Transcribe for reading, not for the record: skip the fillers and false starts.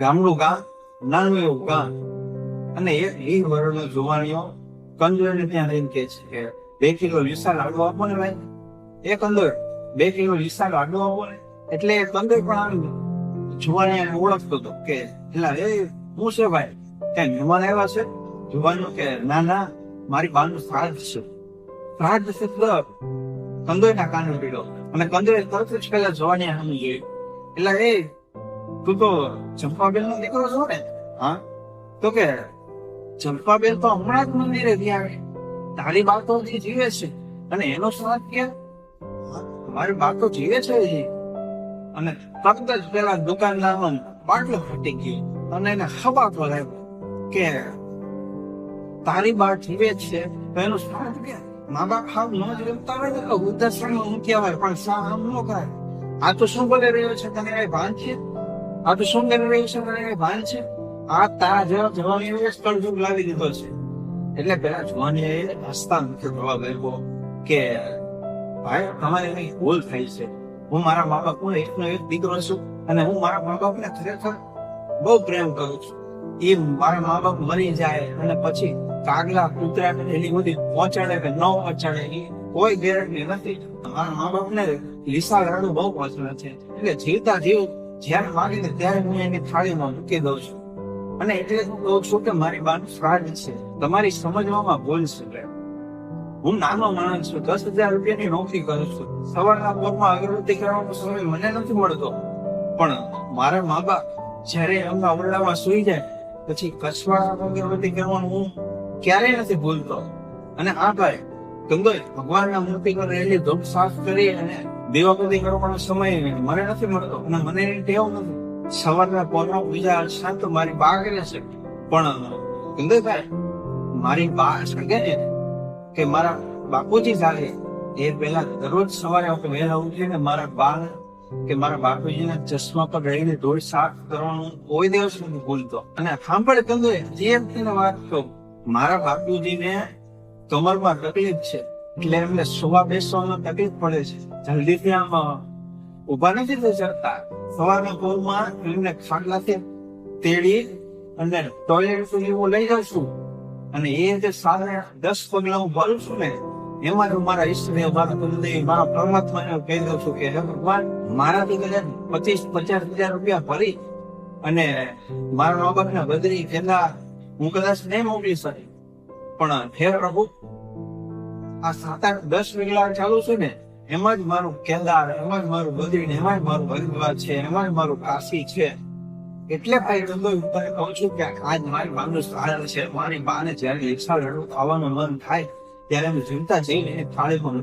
ગામનું ગામ, નાનું એવું ગામ, અને એક ઈ વરનો જુવાનીઓ કંદોઈને ત્યાં રહીને કે છે કે 2 કિલો લીસા લાડુ આપો ને ભાઈ. એ કંદોર 2 કિલો લીસા લાડુ આપો ને. એટલે એ કંદોર પણ આમ જુવાનીને ઓળખતો હતો કે એલા એ શું છે ભાઈ, ક્યાં મહેમાન આવ્યા છે? જુવાનીઓ કે ના ના, મારી બાનું શ્રાદ્ધ છે. શ્રાદ્ધ છે તો કંદોરના કાને પીડો. અને કંદોરે તરત જ પેલા જુવાનીએ સામે જોયું. એટલે એ તું તો ચંપાબેન નો દીકરો છો ને? હા. તો કે ચંપાબેન તો હમણાં જ મંદિરે ગયા, તારી બા તો હજી જીવે છે અને એનો શ્રાદ્ધ કે મારી બા તો જીવે છે હજી. અને તરત જ પેલા દુકાનદારનો બાટલો ફૂટી ગયો અને એને ખબર લાગ્યો કે તારી બા જીવે છે તો એનું શ્રાદ્ધ કે મા બાપ હાવ ન જ રમતા હોય ને તો વૃદ્ધાશ્રમમાં મૂક્યા હોય પણ સા આમ ન કરાય. આ તો શું બોલી રહ્યો છે, તને કઈ ભાન છે? આ તો શું કરી રહ્યું છે, તને કઈ ભાન છે? આ તારા જેવા જવાનીઓએ કળજુગ લાવી દીધો છે. એટલે પેલા જવાનીએ હસતા મુખે જવાબ આપ્યો કે ભાઈ તમારે કઈ ભૂલ થઈ છે. હું મારા મા બાપ હું એકનો એક દીકરો છું અને હું મારા મા બાપને ખરેખર બહુ પ્રેમ કરું છું. એ મારા મા બાપ મરી જાય અને પછી કાગલા કૂતરાને એની બધી પહોંચાડે કે ન પહોંચાડે એ કોઈ ગેરંટી નથી. મારા મા બાપને લીસા લાડુ બહુ પસંદ છે એટલે જીવતા જીવ જ્યારે માંગે ને ત્યારે હું એની થાળીમાં મૂકી દઉં છું. અને એટલે હું કહું છું કે મારી બાનું શ્રાદ્ધ છે. તમારી સમજવામાં ભૂલ છે. હું નાનો માણસ છું, 10,000 રૂપિયાની નોકરી કરું છું. સવારના પોરમાં અગરબત્તી કરવાનો સમય મને નથી મળતો, પણ મારા મા બાપ જયારે એમના ઓરડામાં સુઈ જાય પછી કચવાળા અગરબત્તી કરવાનું હું ક્યારેય નથી ભૂલતો. અને આ ભાઈ કંદોય ભગવાનના મૂર્તિ પર રહેલી ધૂપ સાફ કરી અને દીવાબત્તી કરવાનો સમય મને નથી મળતો અને મને એની ટેવ નથી. સવારના પોરમાં પૂજા અર્ચના તો મારી બા કરે છે, પણ કંદોયભાઈ મારી બા સગે ને કે મારા બાપુજી ચાલે એ પેલા દરરોજ સવારે આપણે વહેલા ઉઠીને મારા બા કે મારા બાપુજીના ચશ્મા પર રહીને ધૂળ સાફ કરવાનું કોઈ દિવસ નથી ભૂલતો. અને સાંભળે કંદોય જેમ તેને વાત કહું, મારા બાપુજીને કમરમાં તકલીફ છે એટલે એમને સુવા બેસવામાં તકલીફ પડે છે. જલ્દીથી આમ ઉભા નથી થઈ શકતા. સવારના પોરમાં એમને ખાટલાથી તેડી અને ટોયલેટ સુધી હું લઈ જાઉં છું અને એ જે 10 પગલા હું ભરું છું ને એમાં હું મારા ઈષ્ટદેવ મારા કુલદેવ મારા પરમાત્માને કહી દઉં છું કે હે ભગવાન, મારાથી કદાચ 25-50 હજાર રૂપિયા ભરી અને મારા મા બાપના બદરી ખેલા હું કદાચ નહીં મોકલી શકી, પણ હે પ્રભુ આ 7-8-10 પગલા ચાલુ છે ને એમાં જ મારું કેદાર, એમાં જ મારું બદ્રી, એમાં જ મારું હરિદ્વાર છે, એમાં જ મારું કાશી છે. એટલે ભાઈ કંદોય કહું છું કે આજ મારી બાનું શ્રાદ્ધ છે. મારી બાને જયારે લીસા લાડુ ખાવાનું મન થાય ત્યારે હું જીવતા જઈને થાળીમાં